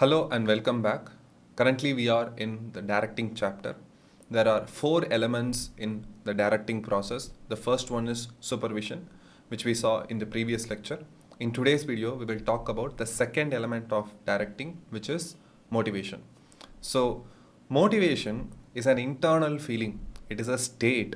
Hello and welcome back. Currently, we are in the directing chapter. There are four elements in the directing process. The first one is supervision, which we saw in the previous lecture. In today's video, we will talk about the second element of directing, which is motivation. So, motivation is an internal feeling, it is a state,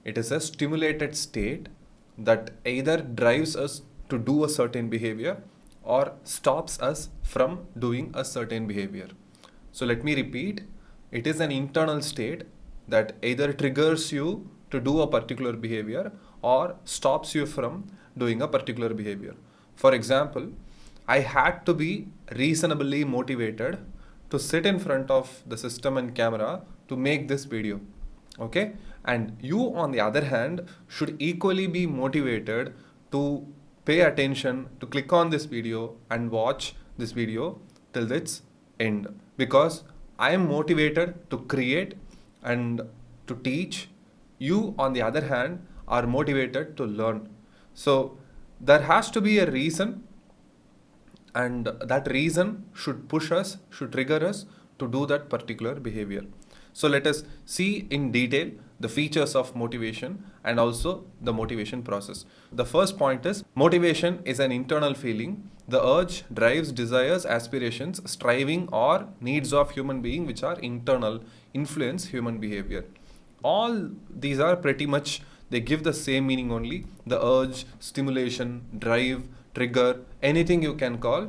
it is a stimulated state that either drives us to do a certain behavior or stops us from doing a certain behavior. So let me repeat, it is an internal state that either triggers you to do a particular behavior or stops you from doing a particular behavior. For example, I had to be reasonably motivated to sit in front of the system and camera to make this video. Okay? And you, on the other hand, should equally be motivated to pay attention, to click on this video and watch this video till its end, because I am motivated to create and to teach. You, on the other hand, are motivated to learn. So there has to be a reason, and that reason should push us, should trigger us to do that particular behavior. So let us see in detail the features of motivation and also the motivation process. The first point is motivation is an internal feeling. The urge, drives, desires, aspirations, striving or needs of human being which are internal influence human behavior. All these are pretty much, they give the same meaning only. The urge, stimulation, drive, trigger, anything you can call.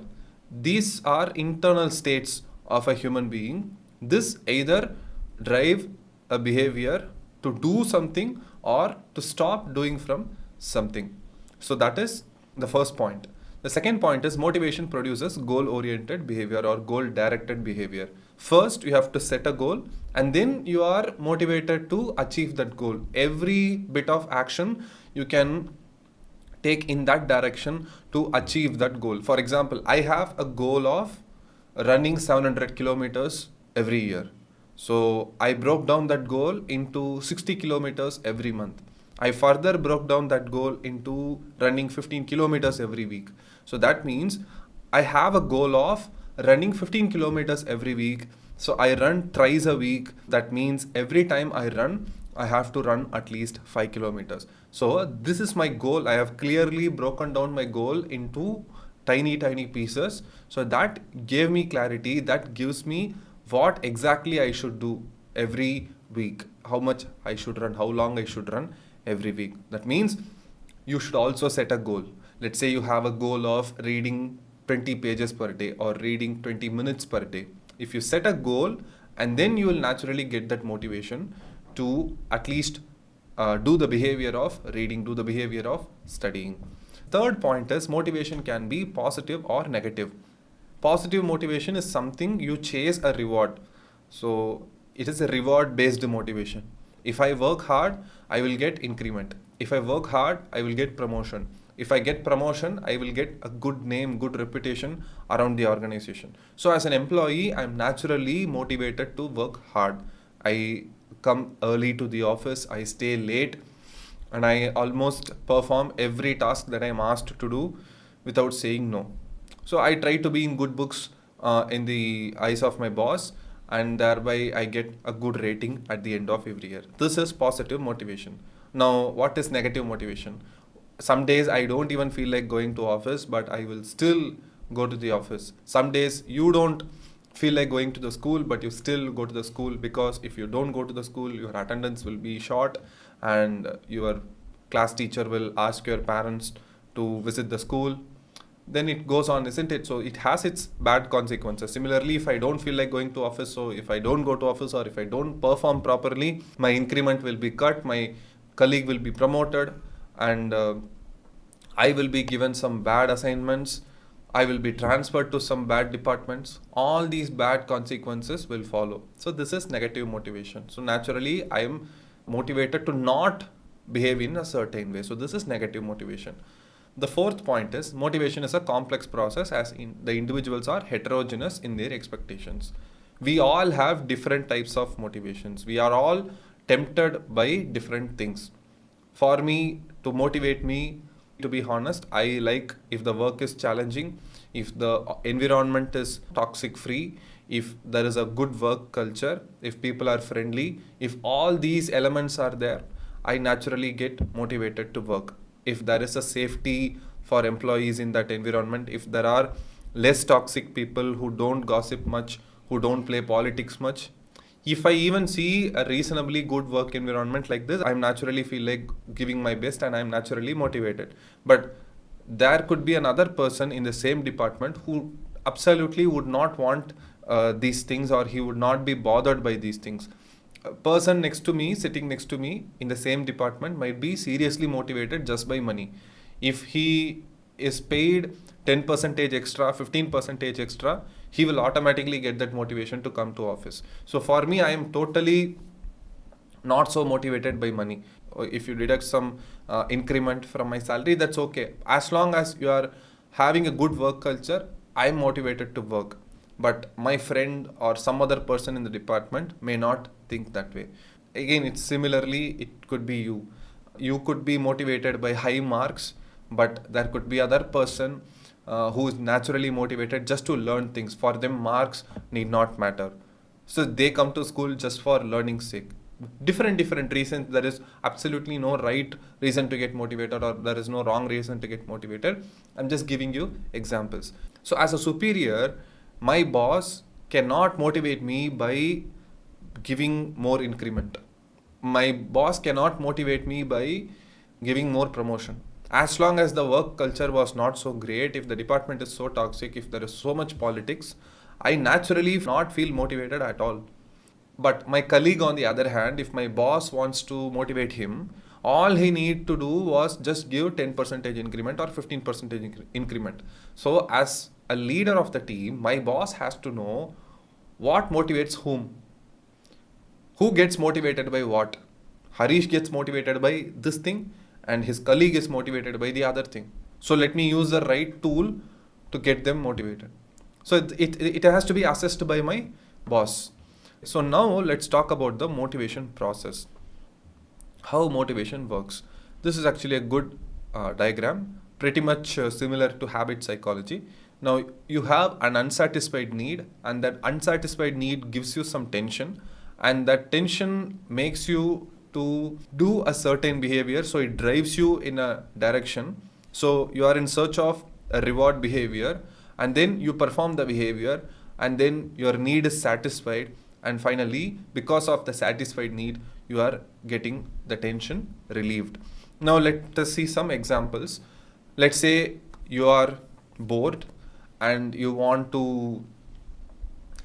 These are internal states of a human being. This either drive a behavior to do something or to stop doing from something. So that is the first point. The second point is motivation produces goal-oriented behavior or goal-directed behavior. First, you have to set a goal and then you are motivated to achieve that goal. Every bit of action you can take in that direction to achieve that goal. For example, I have a goal of running 700 kilometers every year. So I broke down that goal into 60 kilometers every month. I further broke down that goal into running 15 kilometers every week. So that means I have a goal of running 15 kilometers every week. So I run thrice a week. That means every time I run, I have to run at least 5 kilometers. So this is my goal. I have clearly broken down my goal into tiny pieces. So that gave me clarity. That gives me what exactly I should do every week, how much I should run, how long I should run every week. That means you should also set a goal. Let's say you have a goal of reading 20 pages per day or reading 20 minutes per day. If you set a goal, and then you will naturally get that motivation to at least do the behavior of reading, do the behavior of studying. Third point is motivation can be positive or negative. Positive motivation is something you chase a reward. So it is a reward based motivation. If I work hard, I will get increment. If I work hard, I will get promotion. If I get promotion, I will get a good name, good reputation around the organization. So as an employee, I'm naturally motivated to work hard. I come early to the office, I stay late, and I almost perform every task that I'm asked to do without saying no. So I try to be in good books in the eyes of my boss, and thereby I get a good rating at the end of every year. This is positive motivation. Now, what is negative motivation? Some days I don't even feel like going to office, but I will still go to the office. Some days you don't feel like going to the school, but you still go to the school, because if you don't go to the school, your attendance will be short and your class teacher will ask your parents to visit the school. Then it goes on, isn't it? So it has its bad consequences. Similarly, if I don't feel like going to office, so if I don't go to office or if I don't perform properly, my increment will be cut, my colleague will be promoted, and I will be given some bad assignments, I will be transferred to some bad departments. All these bad consequences will follow. So this is negative motivation. So naturally, I am motivated to not behave in a certain way. So this is negative motivation. The fourth point is motivation is a complex process, as in the individuals are heterogeneous in their expectations. We all have different types of motivations. We are all tempted by different things. For me, to motivate me, to be honest, I like if the work is challenging, if the environment is toxic free, if there is a good work culture, if people are friendly, if all these elements are there, I naturally get motivated to work. If there is a safety for employees in that environment, if there are less toxic people who don't gossip much, who don't play politics much, if I even see a reasonably good work environment like this, I'm naturally feel like giving my best and I'm naturally motivated. But there could be another person in the same department who absolutely would not want these things, or he would not be bothered by these things. A person next to me, sitting next to me in the same department, might be seriously motivated just by money. If he is paid 10% extra, 15% extra, he will automatically get that motivation to come to office. So for me, I am totally not so motivated by money. If you deduct some increment from my salary, that's okay. As long as you are having a good work culture, I am motivated to work. But my friend or some other person in the department may not think that way. Again, it's similarly, it could be you. You could be motivated by high marks, but there could be other person who is naturally motivated just to learn things. For them, marks need not matter. So they come to school just for learning's sake. Different reasons. There is absolutely no right reason to get motivated, or there is no wrong reason to get motivated. I'm just giving you examples. So as a superior, my boss cannot motivate me by giving more increment. My boss cannot motivate me by giving more promotion. As long as the work culture was not so great, if the department is so toxic, if there is so much politics, I naturally not feel motivated at all. But my colleague, on the other hand, if my boss wants to motivate him, all he need to do was just give 10% increment or 15% increment. So as a leader of the team, my boss has to know what motivates whom. Who gets motivated by what? Harish gets motivated by this thing and his colleague is motivated by the other thing. So let me use the right tool to get them motivated. So it has to be assessed by my boss. So now let's talk about the motivation process. How motivation works. This is actually a good diagram, pretty much similar to habit psychology. Now you have an unsatisfied need, and that unsatisfied need gives you some tension, and that tension makes you to do a certain behavior, so it drives you in a direction. So you are in search of a reward behavior, and then you perform the behavior, and then your need is satisfied, and finally, because of the satisfied need, you are getting the tension relieved. Now let us see some examples. Let's say you are bored and you want to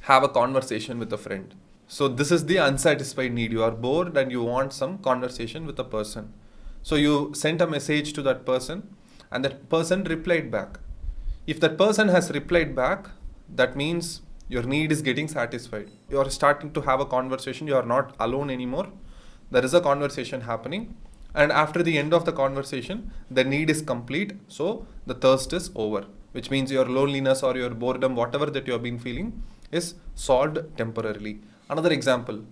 have a conversation with a friend. So this is the unsatisfied need. You are bored and you want some conversation with a person. So you sent a message to that person and that person replied back. If that person has replied back, that means your need is getting satisfied. You are starting to have a conversation. You are not alone anymore. There is a conversation happening. And after the end of the conversation, the need is complete. So the thirst is over, which means your loneliness or your boredom, whatever that you have been feeling, is solved temporarily. Another example,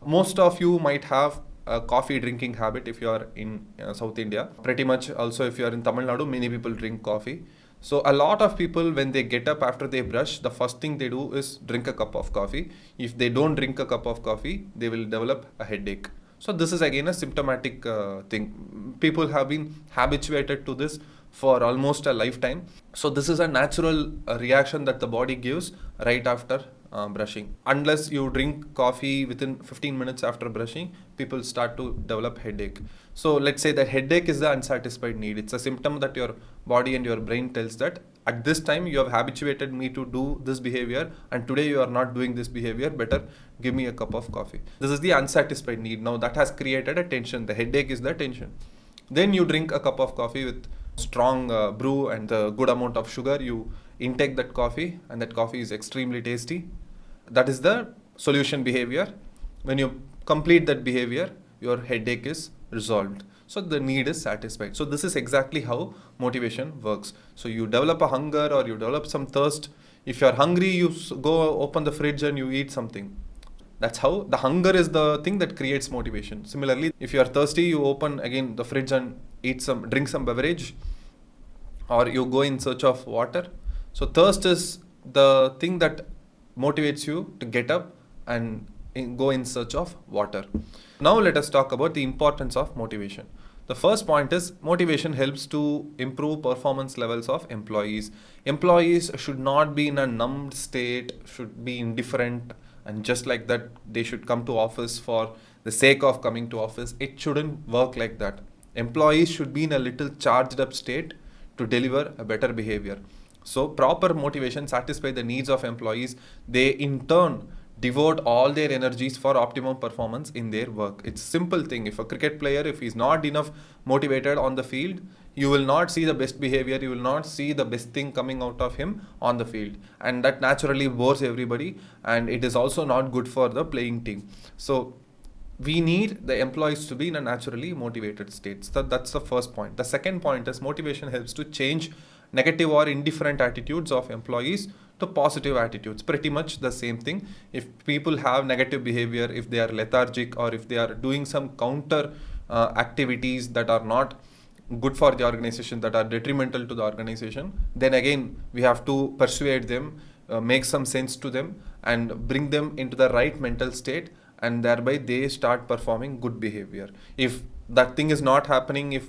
most of you might have a coffee drinking habit if you are in South India. Pretty much also if you are in Tamil Nadu, many people drink coffee. So a lot of people, when they get up after they brush, the first thing they do is drink a cup of coffee. If they don't drink a cup of coffee, they will develop a headache. So this is again a symptomatic thing. People have been habituated to this for almost a lifetime. So this is a natural reaction that the body gives right after brushing. Unless you drink coffee within 15 minutes after brushing, people start to develop headache. So let's say that headache is the unsatisfied need. It's a symptom that your body and your brain tells that at this time you have habituated me to do this behavior and today you are not doing this behavior, better give me a cup of coffee. This is the unsatisfied need. Now that has created a tension. The headache is the tension. Then you drink a cup of coffee with strong brew and a good amount of sugar. You intake that coffee and that coffee is extremely tasty. That is the solution behavior. When you complete that behavior, your headache is resolved. So the need is satisfied. So this is exactly how motivation works. So you develop a hunger or you develop some thirst. If you are hungry, you go open the fridge and you eat something. That's how the hunger is the thing that creates motivation. Similarly, if you are thirsty, you open again the fridge and drink some beverage, or you go in search of water. So thirst is the thing that motivates you to get up and go in search of water. Now let us talk about the importance of motivation. The first point is motivation helps to improve performance levels of employees. Employees should not be in a numbed state, should be indifferent, and just like that they should come to office for the sake of coming to office. It shouldn't work like that. Employees should be in a little charged up state to deliver a better behavior. So proper motivation satisfy the needs of employees. They in turn devote all their energies for optimum performance in their work. It's a simple thing. If a cricket player, if he's not enough motivated on the field, you will not see the best behavior, you will not see the best thing coming out of him on the field. And that naturally bores everybody, and it is also not good for the playing team. So we need the employees to be in a naturally motivated state. So that's the first point. The second point is motivation helps to change negative or indifferent attitudes of employees to positive attitudes. Pretty much the same thing. If people have negative behavior, if they are lethargic, or if they are doing some counter activities that are not good for the organization, that are detrimental to the organization, then again we have to persuade them, make some sense to them, and bring them into the right mental state, and thereby they start performing good behavior. If that thing is not happening, if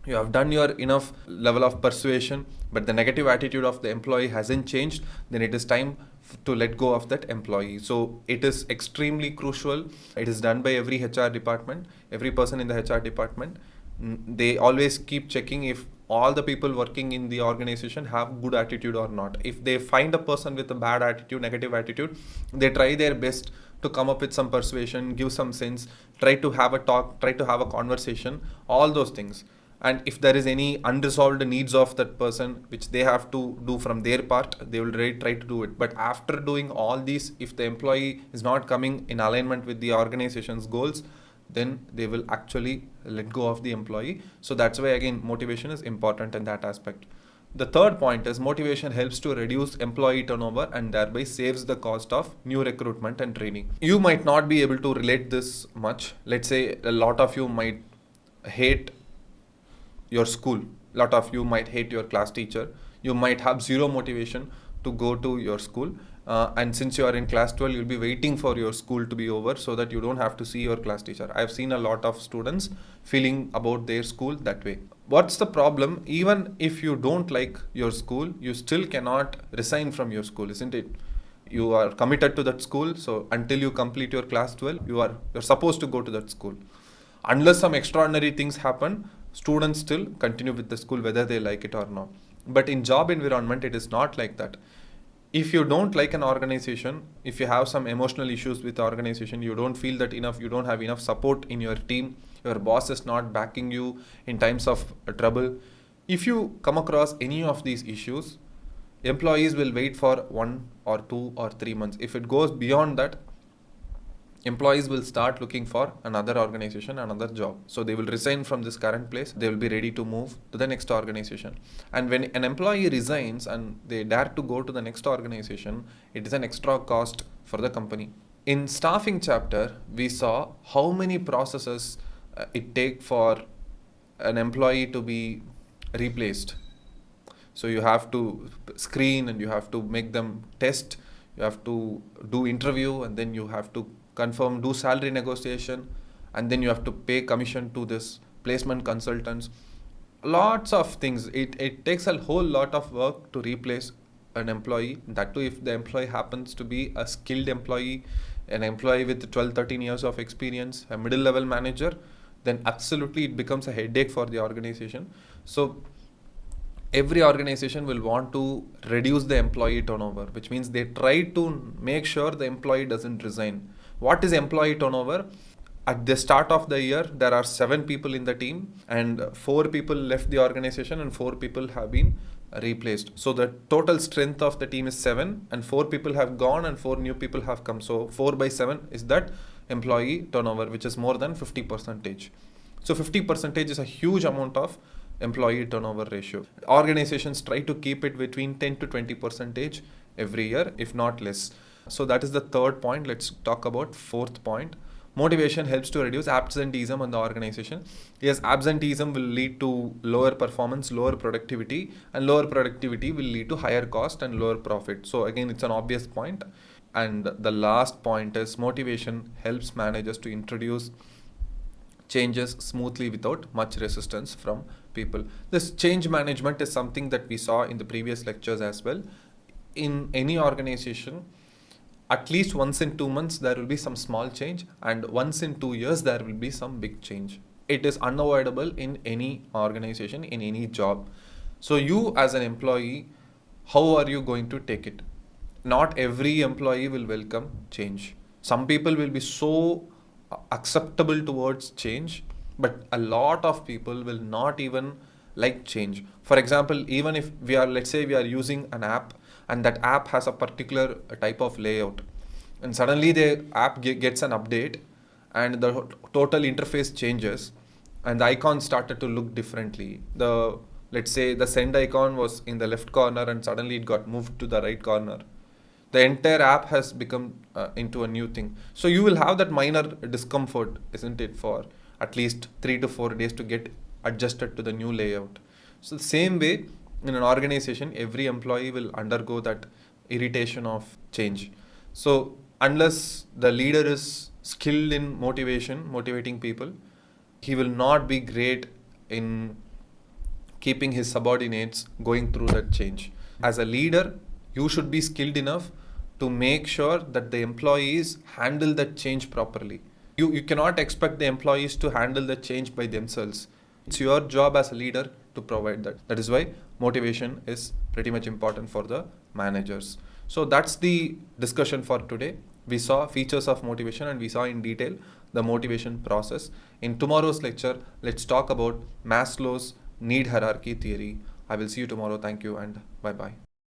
you have done your enough level of persuasion but the negative attitude of the employee hasn't changed, then it is time to let go of that employee. So it is extremely crucial. It is done by every HR department, every person in the HR department. They always keep checking if all the people working in the organization have good attitude or not. If they find a person with a bad attitude, negative attitude, they try their best to come up with some persuasion, give some sense, try to have a talk, try to have a conversation, all those things. And if there is any unresolved needs of that person which they have to do from their part, they will try to do it. But after doing all these, if the employee is not coming in alignment with the organization's goals, then they will actually let go of the employee. So that's why again motivation is important in that aspect. The third point is motivation helps to reduce employee turnover and thereby saves the cost of new recruitment and training. You might not be able to relate this much. Let's say a lot of you might hate your school, a lot of you might hate your class teacher, you might have zero motivation to go to your school, and since you are in class 12, you'll be waiting for your school to be over so that you don't have to see your class teacher. I've seen a lot of students feeling about their school that way. What's the problem? Even if you don't like your school, you still cannot resign from your school, isn't it? You are committed to that school, so until you complete your class 12, you're supposed to go to that school. Unless some extraordinary things happen, students still continue with the school whether they like it or not. But in job environment, it is not like that. If you don't like an organization, if you have some emotional issues with the organization, you don't feel that enough, you don't have enough support in your team, your boss is not backing you in times of trouble. If you come across any of these issues, employees will wait for 1 or 2 or 3 months. If it goes beyond that, employees will start looking for another organization, another job. So they will resign from this current place. They will be ready to move to the next organization. And when an employee resigns and they dare to go to the next organization, it is an extra cost for the company. In staffing chapter, we saw how many processes it takes for an employee to be replaced. So you have to screen and you have to make them test. You have to do interview, and then you have to confirm, do salary negotiation, and then you have to pay commission to this placement consultants. Lots of things. It takes a whole lot of work to replace an employee. That too, if the employee happens to be a skilled employee, an employee with 12-13 years of experience, a middle level manager, then absolutely it becomes a headache for the organization. So every organization will want to reduce the employee turnover, which means they try to make sure the employee doesn't resign. What is employee turnover? At the start of the year, there are 7 people in the team, and 4 people left the organization and 4 people have been replaced. So the total strength of the team is 7, and 4 people have gone and 4 new people have come. So 4 by 7 is that employee turnover, which is more than 50%. So 50% is a huge amount of employee turnover ratio. Organizations try to keep it between 10 to 20% every year, if not less. So that is the third point. Let's talk about fourth point. Motivation helps to reduce absenteeism in the organization. Yes, absenteeism will lead to lower performance, lower productivity, and lower productivity will lead to higher cost and lower profit. So again, it's an obvious point. And the last point is motivation helps managers to introduce changes smoothly without much resistance from people. This change management is something that we saw in the previous lectures as well. In any organization, at least once in 2 months there will be some small change, and once in 2 years there will be some big change. It is unavoidable in any organization, in any job. So you as an employee, how are you going to take it? Not every employee will welcome change. Some people will be so acceptable towards change, but a lot of people will not even like change. For example, even if we are, let's say we are using an app, and that app has a particular type of layout, and suddenly the app gets an update and the total interface changes and the icon started to look differently. The, let's say the send icon was in the left corner and suddenly it got moved to the right corner. The entire app has become into a new thing. So you will have that minor discomfort, isn't it, for at least 3 to 4 days to get adjusted to the new layout. So the same way, in an organization, every employee will undergo that irritation of change. So unless the leader is skilled in motivating people, he will not be great in keeping his subordinates going through that change. As a leader, you should be skilled enough to make sure that the employees handle that change properly. You cannot expect the employees to handle the change by themselves. It's your job as a leader to provide that. That is why motivation is pretty much important for the managers. So that's the discussion for today. We saw features of motivation and we saw in detail the motivation process. In tomorrow's lecture, let's talk about Maslow's need hierarchy theory. I will see you tomorrow. Thank you and bye bye.